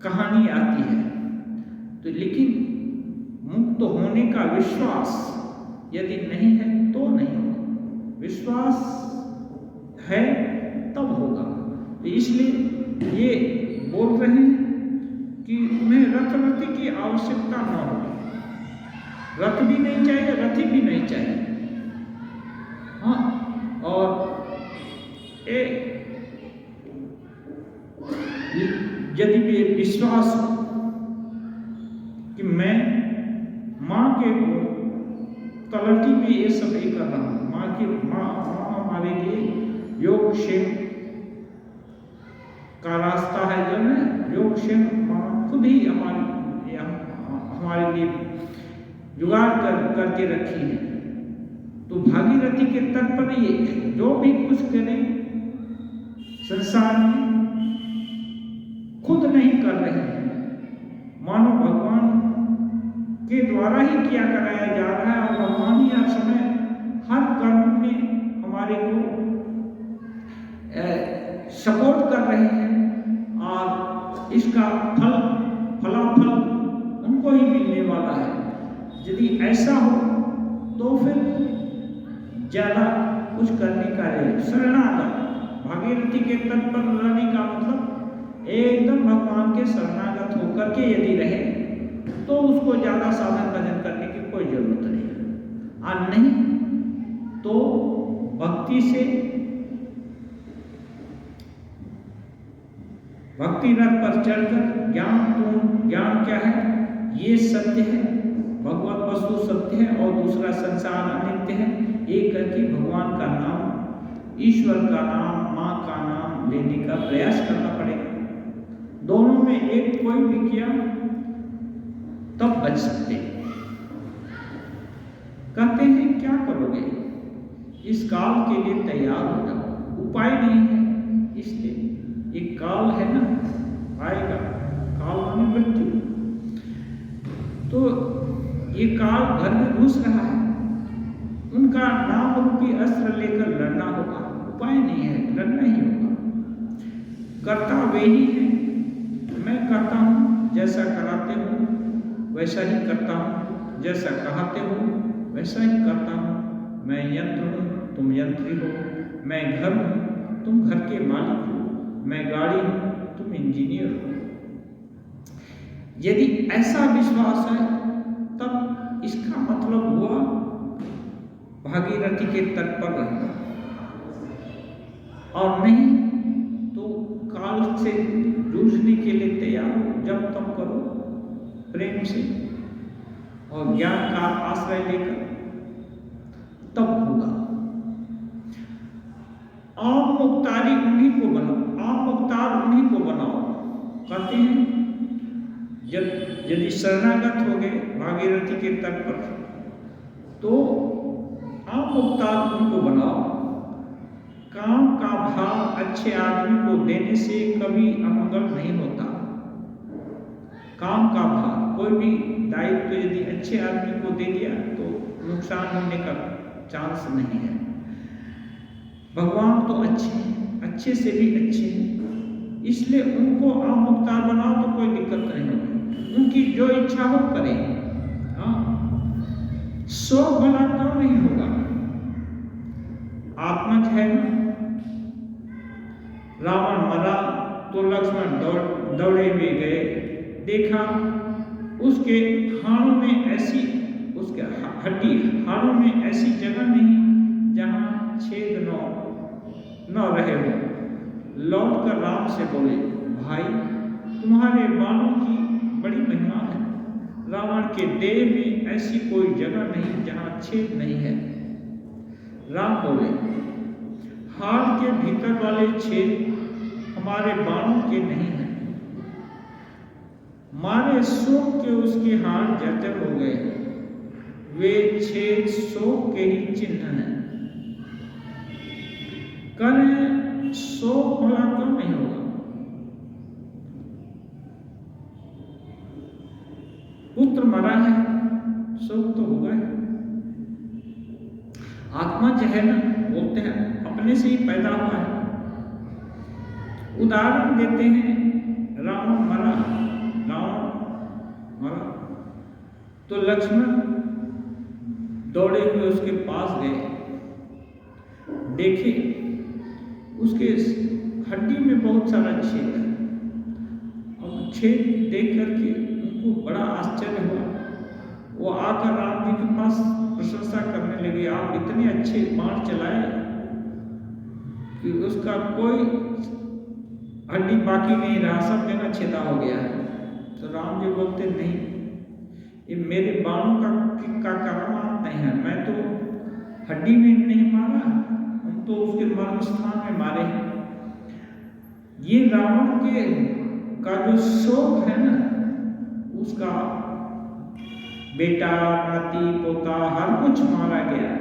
कहानी आती है, तो लेकिन मुक्त होने का विश्वास यदि नहीं है तो नहीं होगा, विश्वास है तब होगा। तो इसलिए ये बोल रहे हैं कि तुम्हें रथ रथी की आवश्यकता न हो, रथ भी नहीं चाहिए, रथी भी नहीं चाहिए। हाँ, और यदि भी विश्वास हो कि मैं माँ के तलटी में ये सब ही कर रहा हूँ, माँ हमारे लिए योग क्षेम का रास्ता है, जो है योग क्षेम खुद ही हमारे लिए जुगाड़ करके रखी है। तो भागीरथी के तट पर ये जो भी कुछ करें संसार में खुद नहीं कर रहे हैं, मानो भगवान के द्वारा ही किया कराया जा रहा है, और भगवान ही हर समय हर कर्म में हमारे को सपोर्ट कर रहे हैं, और इसका फलाफल उनको ही मिलने वाला है। यदि ऐसा हो तो फिर ज्यादा कुछ करने का है। शरणागत, भागीरथी के तट पर लड़ने का मतलब एकदम भगवान के शरणागत होकर के यदि रहे तो उसको ज्यादा साधन भजन करने की कोई जरूरत नहीं, और नहीं तो भक्ति से, भक्ति रथ पर चढ़कर ज्ञान क्या है? ये सत्य है, भगवत वस्तु सत्य है, और दूसरा संसार अनित्य है। एक करके भगवान का नाम, ईश्वर का नाम, माँ का नाम लेने का प्रयास करना पड़ेगा। दोनों में एक कोई भी किया तब बच सकते। कहते हैं क्या करोगे? इस काल के लिए तैयार हो जाओ, उपाय नहीं है। इसलिए एक काल है ना, आएगा काल माने मृत्यु, तो ये काल घर में घुस रहा है, उनका नाम रूपी अस्त्र लेकर लड़ना होगा, उपाय नहीं है, लड़ना ही होगा। करता वे ही है, मैं करता हूँ जैसा कराते हो वैसा ही करता हूँ, जैसा कहते हो वैसा ही करता हूँ। मैं यंत्र हूँ, तुम यंत्री हो, मैं घर हूँ, तुम घर के मालिक हो, मैं गाड़ी हूँ, तुम इंजीनियर हो। यदि ऐसा विश्वास है तब इसका मतलब हुआ भागीरथी के तट पर रहना, और नहीं तो काल से जूझने के लिए तैयार हो, जब तब करो प्रेम से और ज्ञान का आश्रय लेकर, तब होगा। आम मुख्तारी उन्हीं को बनाओ, आम मुख्तार उन्हीं को बनाओ। कहते हैं यदि शरणागत हो गए भागीरथी के तट पर तो आम मुख्तार उनको बनाओ। काम का भाव अच्छा अच्छे आदमी को देने से कभी अमंगल नहीं होता। काम का भार, कोई भी दायित्व यदि अच्छे आदमी को दे दिया तो नुकसान होने का चांस नहीं है। भगवान तो अच्छे हैं, अच्छे से भी अच्छे हैं, इसलिए उनको आमुख्तार बनाओ तो कोई दिक्कत नहीं होगी। उनकी जो इच्छा हो करे। सो भला क्यों नहीं होगा? आत्मज है ना, रावण मरा तो लक्ष्मण दौड़े हुए गए, देखा उसके हाड़ों में ऐसी, उसके हड्डी हाड़ों में ऐसी जगह नहीं जहां छेद न रहे हो। लौट कर राम से बोले, भाई तुम्हारे बाणों की बड़ी महिमा है। रावण के देह में ऐसी कोई जगह नहीं जहां छेद नहीं है। राम बोले, हाड़ के भीतर वाले छेद हमारे बाणों के नहीं हैं। मारे शोक के उसके हाड़ जर्जर हो गए, वे छेद शोक के ही चिन्ह हैं। करें शोक भला क्यों नहीं होगा? पुत्र मरा है, शोक तो होगा ही। आत्मा जो है ना, बोलते हैं अपने से ही पैदा हुआ है। उदाहरण देते हैं, रावण मरा तो लक्ष्मण दौड़े हुए उसके पास गए, देखे उसके हड्डी में बहुत सारा छेद है। और छेद देख करके उनको बड़ा आश्चर्य हुआ। वो आकर राम जी के पास प्रशंसा करने लगे, आप इतने अच्छे बाण चलाए कि उसका कोई हड्डी बाकी नहीं रहा, सब जगह छेदा हो गया है। तो राम जी बोलते, नहीं, ये मेरे बाणों का करामात नहीं है। मैं तो हड्डी में नहीं मारा, हम तो उसके मर्म स्थान में मारे हैं। ये रावण के का जो शोक है ना, उसका बेटा, नाती, पोता हर कुछ मारा गया।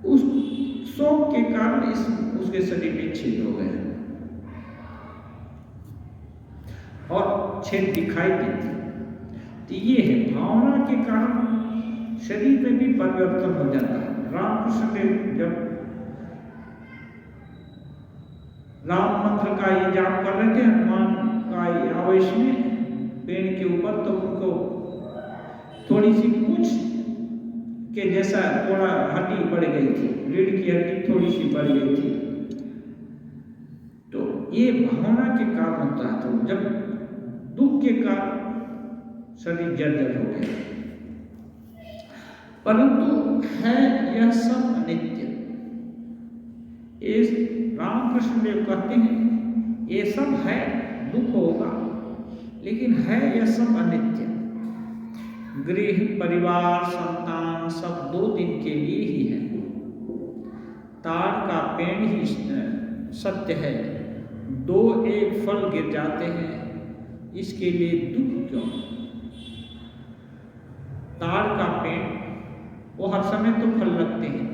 उस शोक के कारण उसके शरीर में छेद हो गए और छेद दिखाई देते। तो ये है, भावना के कारण शरीर में भी परिवर्तन हो जाता है। रामकृष्ण देव जब राम मंत्र का ये जाप कर रहे थे हनुमान का आवेश में पेड़ के ऊपर, तो उनको थोड़ी सी पूंछ के जैसा थोड़ा हड्डी बढ़ गई थी, रीढ़ की हड्डी थोड़ी सी बढ़ गई थी। तो ये भावना के कारण होता है। तो जब दुख के कारण शरीर जर्जर हो गया, परंतु है यह सब अनित्य। रामकृष्ण देव कहते हैं ये सब है, दुख होगा, लेकिन है यह सब अनित्य। गृह, परिवार, संतान सब 2 दिन के लिए ही है। ताड़ का पेड़ ही सत्य है, 2-1 फल गिर जाते हैं, इसके लिए दुख क्यों? ताड़ का पेड़ वो हर समय तो फल लगते हैं,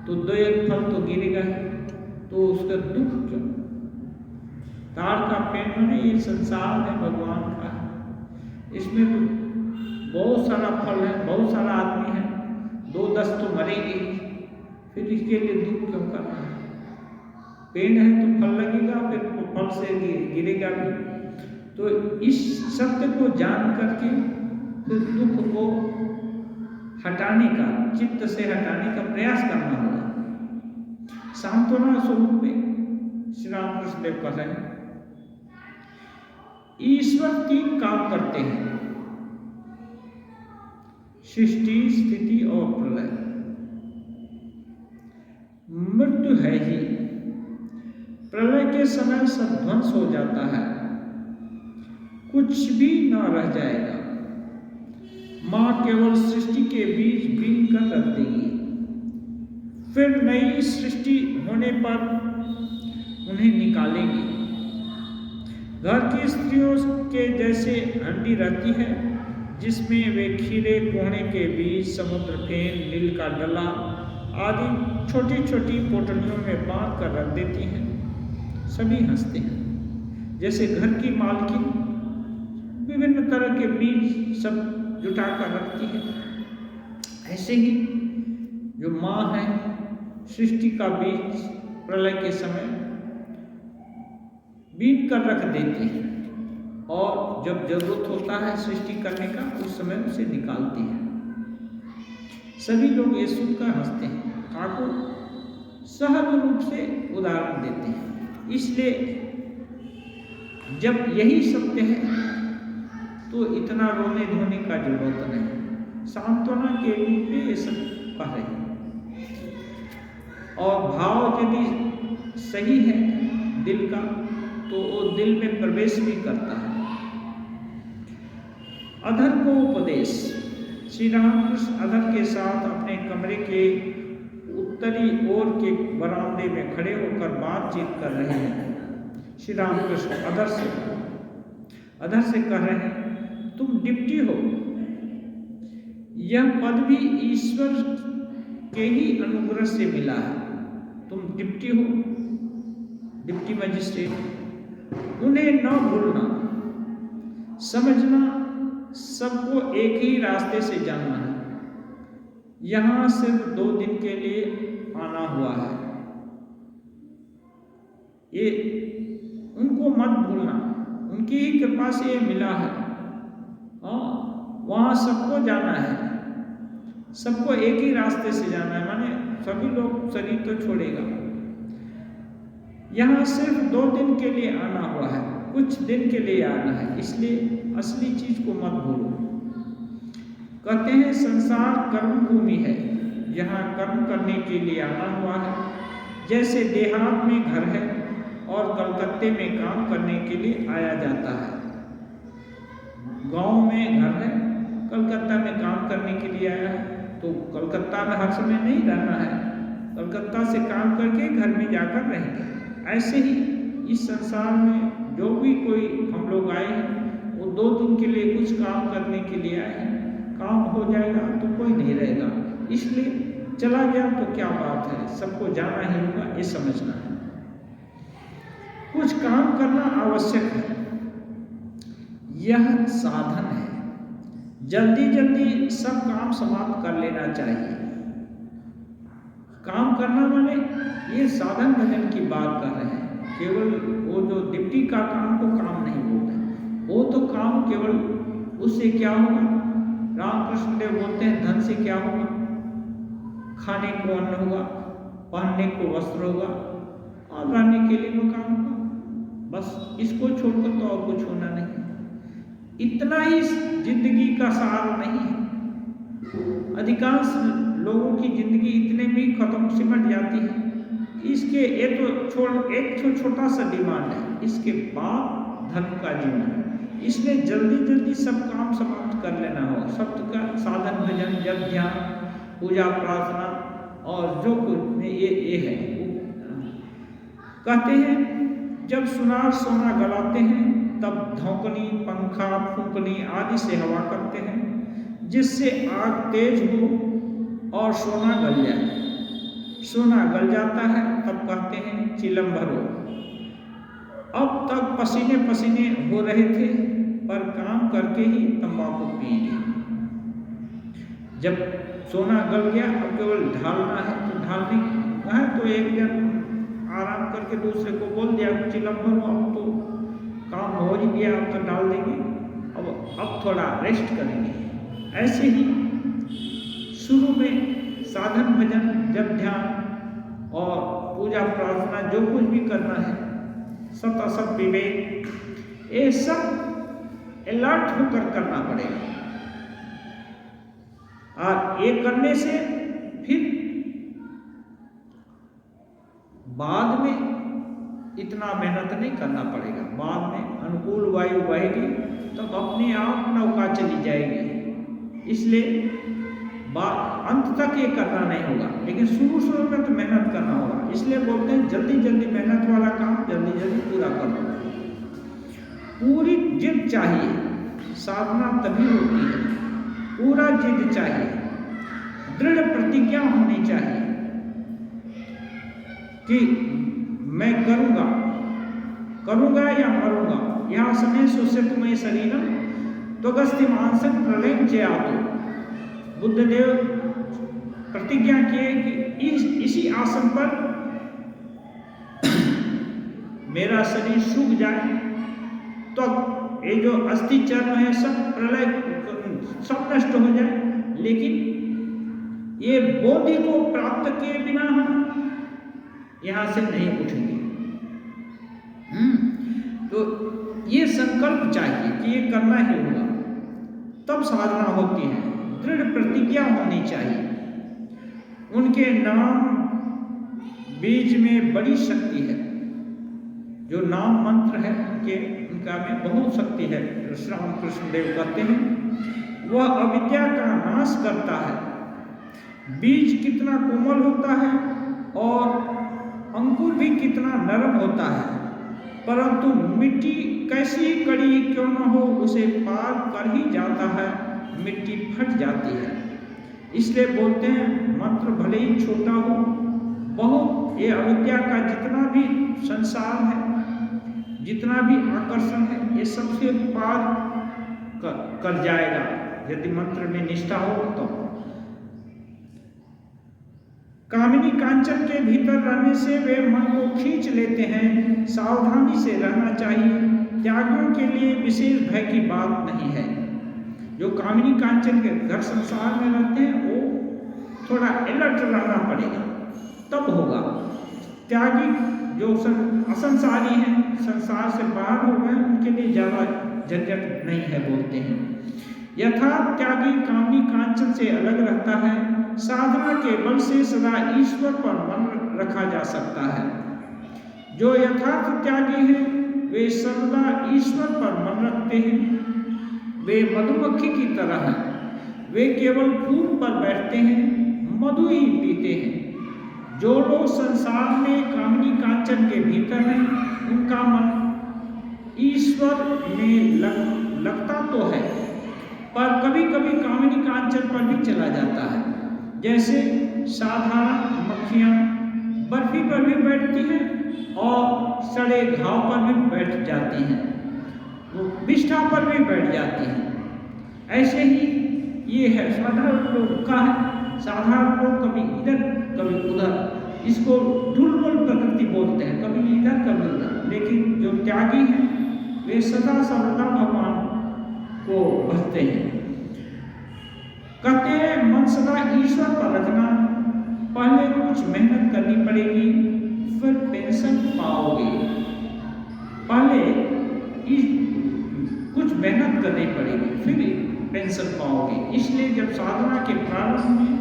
तो 2-1 फल तो गिरेगा, तो उसका दुख क्यों? ताड़ का पेड़ में ये संसार है भगवान का, इसमें तो बहुत सारा फल है, बहुत सारा आदमी है, 2-10 तो मरेंगे, फिर इसके लिए दुख क्यों करना है? पेड़ है तो फल लगेगा, फिर फल से गिरेगा भी। तो इस सत्य को जान करके फिर दुख को हटाने का, चित्त से हटाने का प्रयास करना होगा। सांत्वना स्वरूप में श्री रामकृष्ण देव कह रहे हैं, ईश्वर 3 काम करते हैं, सृष्टि, स्थिति और प्रलय। मृत्यु है ही, प्रलय के समय सब ध्वंस हो जाता है, कुछ भी न रह जाएगा। माँ केवल सृष्टि के बीज बीन कर रख देगी, फिर नई सृष्टि होने पर उन्हें निकालेगी। घर की स्त्रियों के जैसे हंडी रहती है, जिसमें वे खीरे, कोहणे के बीज, समुद्र फेन, नील का डला आदि छोटी छोटी पोटलियों में बांध कर रख देती हैं। सभी हंसते हैं। जैसे घर की मालकिन विभिन्न तरह के बीज सब जुटा कर रखती है, ऐसे ही जो माँ है सृष्टि का बीज प्रलय के समय बीन कर रख देती है और जब जरूरत होता है सृष्टि करने का उस समय उसे निकालती है। सभी लोग ये सुनकर हंसते हैं। ठाकुर सहज रूप से उदाहरण देते हैं। इसलिए जब यही सत्य है तो इतना रोने धोने का जरूरत नहीं। सांत्वना के रूप में ये सब कह रहे हैं। और भाव यदि सही है दिल का तो वो दिल में प्रवेश भी करता है। अधर को उपदेश। श्री रामकृष्ण अधर के साथ अपने कमरे के उत्तरी ओर के बरामदे में खड़े होकर बातचीत कर रहे हैं। श्री रामकृष्ण अधर से कह रहे हैं, तुम डिप्टी हो। यह पद भी ईश्वर के ही अनुग्रह से मिला है। तुम डिप्टी हो, डिप्टी मजिस्ट्रेट। उन्हें न भूलना, समझना, सबको एक ही रास्ते से जाना है। यहाँ सिर्फ 2 दिन के लिए आना हुआ है। ये उनको मत भूलना, उनकी ही कृपा से ये मिला है। वहाँ सबको जाना है, सबको एक ही रास्ते से जाना है, माने सभी लोग शरीर तो छोड़ेगा। यहाँ सिर्फ 2 दिन के लिए आना हुआ है, कुछ दिन के लिए आना है, इसलिए असली चीज को मत भूलो। कहते हैं संसार कर्म भूमि है, यहाँ कर्म करने के लिए आना हुआ है। जैसे देहात में घर है और कलकत्ते में काम करने के लिए आया जाता है। गांव में घर है, कलकत्ता में काम करने के लिए आया है, तो कलकत्ता में हर समय नहीं रहना है, कलकत्ता से काम करके घर में जाकर रहेंगे। ऐसे ही इस संसार में जो भी कोई हम लोग आए हैं वो 2 दिन के लिए कुछ काम करने के लिए आए हैं। काम हो जाएगा तो कोई नहीं रहेगा, इसलिए चला गया तो क्या बात है, सबको जाना ही होगा, ये समझना है। कुछ काम करना आवश्यक है, यह साधन है। जल्दी जल्दी सब काम समाप्त कर लेना चाहिए। काम करना माने ये साधन भजन की बात कर रहे हैं। केवल वो जो डिप्टी का काम को काम नहीं बोलते, वो तो काम केवल उससे क्या होगा। रामकृष्ण देव बोलते हैं धन से क्या होगा, खाने को अन्न होगा, पहनने को वस्त्र होगा और रहने के लिए मकान होगा, बस इसको छोड़कर तो और कुछ होना नहीं। इतना ही जिंदगी का सार नहीं है। अधिकांश लोगों की जिंदगी इतने में ही खत्म सिमट जाती है। इसके एक तो छोटा सा डिमांड है, इसके बाद धर्म का जीवन है। इसलिए जल्दी जल्दी सब काम समाप्त कर लेना हो। सबका साधन भजन, जप, ध्यान, पूजा, प्रार्थना और जो कुछ ये है। कहते हैं जब सुनार सोना गलाते हैं तब धौकनी, पंखा, फूंकनी आदि से हवा करते हैं, जिससे आग तेज हो और सोना गल जाए। सोना गल जाता है तब कहते हैं चिलम भरो। अब तक पसीने पसीने हो रहे थे पर काम करके ही तंबाकू पिएंगे। जब सोना गल गया अब केवल ढालना है, तो ढालने है तो एक जन आराम करके दूसरे को बोल दिया चिलम भरो, अब तो काम हो ही गया, अब तो डाल देंगे, अब थोड़ा रेस्ट करेंगे। ऐसे ही शुरू में साधन भजन, जप, ध्यान और पूजा प्रार्थना जो कुछ भी करना है, सत असत विवेक, ये सब अलर्ट होकर करना पड़ेगा। और ये करने से फिर बाद में इतना मेहनत नहीं करना पड़ेगा। बाद में अनुकूल वायु बहेगी तब अपने आप नौका चली जाएगी। इसलिए अंत तक ये करना नहीं होगा, लेकिन शुरू में तो मेहनत करना होगा। इसलिए बोलते हैं जल्दी जल्दी मेहनत वाला काम जल्दी जल्दी पूरा करो। पूरी जिद चाहिए, साधना तभी होती है। पूरा जिद चाहिए, दृढ़ प्रतिज्ञा होनी चाहिए। कि मैं करूंगा या मरूंगा। यहाँ समय सुस्यतु मयि शरीरम त्वगस्ति मांसक प्रलयं चयातु। बुद्धदेव प्रतिज्ञा किए कि इसी आसन पर मेरा शरीर सूख जाए, तो ये जो अस्थि चर्म है सब प्रलय सब नष्ट हो जाए, लेकिन ये बोधि को प्राप्त किए बिना हम यहां से नहीं उठेंगे। तो ये संकल्प चाहिए कि ये करना ही होगा, तब साधना होती है। दृढ़ प्रतिज्ञा होनी चाहिए। उनके नाम बीज में बड़ी शक्ति है। जो नाम मंत्र है उनका में बहुत शक्ति है। श्री रामकृष्ण देव कहते हैं वह अविद्या का नाश करता है। बीज कितना कोमल होता है और अंकुर भी कितना नरम होता है, परंतु मिट्टी कैसी कड़ी क्यों न हो उसे पार कर ही जाता है, मिट्टी फट जाती है। इसलिए बोलते हैं मंत्र भले ही छोटा हो, बहुत ये अविद्या का जितना भी संसार है, जितना भी आकर्षण है, ये सबसे पार कर जाएगा यदि मंत्र में निष्ठा हो तो। कामिनी कांचन के भीतर रहने से वे मन को खींच लेते हैं। सावधानी से रहना चाहिए। त्यागियों के लिए विशेष भय की बात नहीं है। जो कामिनी कांचन के घर संसार में रहते हैं वो थोड़ा अलर्ट रहना पड़ेगा, तब होगा। त्यागी जो असंसारी हैं, संसार से बाहर हो गए, उनके लिए ज़्यादा झंझट नहीं है बोलते हैं। यथार्थ त्यागी कामिनी कांचन से अलग रहता है। साधना के बल से सदा ईश्वर पर मन रखा जा सकता है। जो यथार्थ त्यागी हैं वे सदा ईश्वर पर मन रखते हैं। वे मधुमक्खी की तरह हैं। वे केवल फूल पर बैठते हैं, मधु ही पीते हैं। जो लोग संसार में कामिनी कांचन के भीतर हैं, उनका मन ईश्वर में लगता तो है, पर कभी कभी कामिनी कांचन पर भी चला जाता है। जैसे साधारण मक्खियाँ बर्फी पर भी बैठती हैं और सड़े घाव पर भी बैठ जाती हैं, वो विष्ठा पर भी बैठ जाती हैं। ऐसे ही ये है साधारण लोग का है। साधारण लोग कभी इधर कभी उधर, इसको ढुलमुल प्रकृति बोलते हैं, कभी इधर कभी उधर। लेकिन जो त्यागी हैं वे सदा सर्वदा भगवान को भजते हैं। कहते हैं मन सदा ईश्वर पर रखना। पहले कुछ मेहनत करनी पड़ेगी, फिर पेंशन पाओगे। पहले कुछ मेहनत करनी पड़ेगी, फिर पेंशन पाओगे। इसलिए जब साधना के प्रारंभ में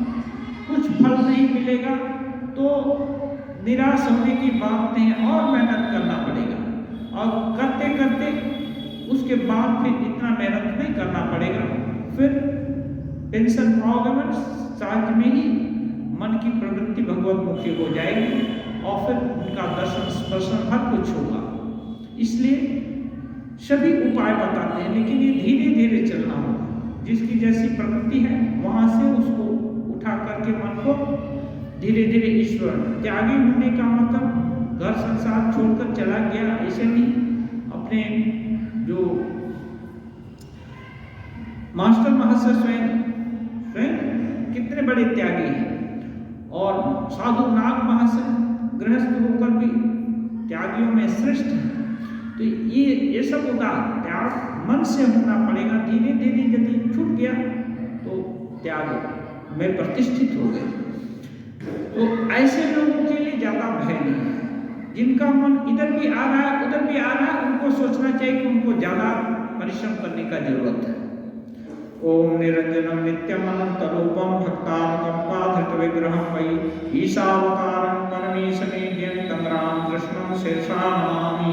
कुछ फल नहीं मिलेगा तो निराश होने की बात नहीं, और मेहनत करना पड़ेगा। और करते करते उसके बाद फिर इतना मेहनत नहीं करना पड़ेगा, फिर पेंशन पाओगे। मन सहज में ही मन की प्रवृत्ति भगवतमुखी हो जाएगी और फिर उनका दर्शन स्पर्शन हर कुछ होगा। इसलिए सभी उपाय बताते हैं, लेकिन ये धीरे धीरे चलना होगा। जिसकी जैसी प्रकृति है वहाँ से उसको उठा करके मन को धीरे धीरे ईश्वर। त्यागी होने का मतलब घर संसार छोड़कर चला गया ऐसे नहीं। अपने जो मास्टर महर्षि स्वयं कितने बड़े त्यागी हैं, और साधु नाग महर्षि गृहस्थ होकर भी त्यागियों में श्रेष्ठ हैं। तो ये सब होगा, त्याग मन से होना पड़ेगा। धीरे धीरे यदि छूट गया तो त्याग में प्रतिष्ठित हो गए। तो ऐसे लोगों के लिए ज़्यादा भय नहीं है। जिनका मन इधर भी आ रहा है उधर भी आ रहा है, उनको सोचना चाहिए कि उनको ज़्यादा परिश्रम करने का जरूरत है। ओम निरंजनम नित्यमनंतरूपम भक्तानुकंपाधृत विग्रहं वै ईशावतारं परमेशमेध्यं तं रामकृष्णं शीर्षा नमामि।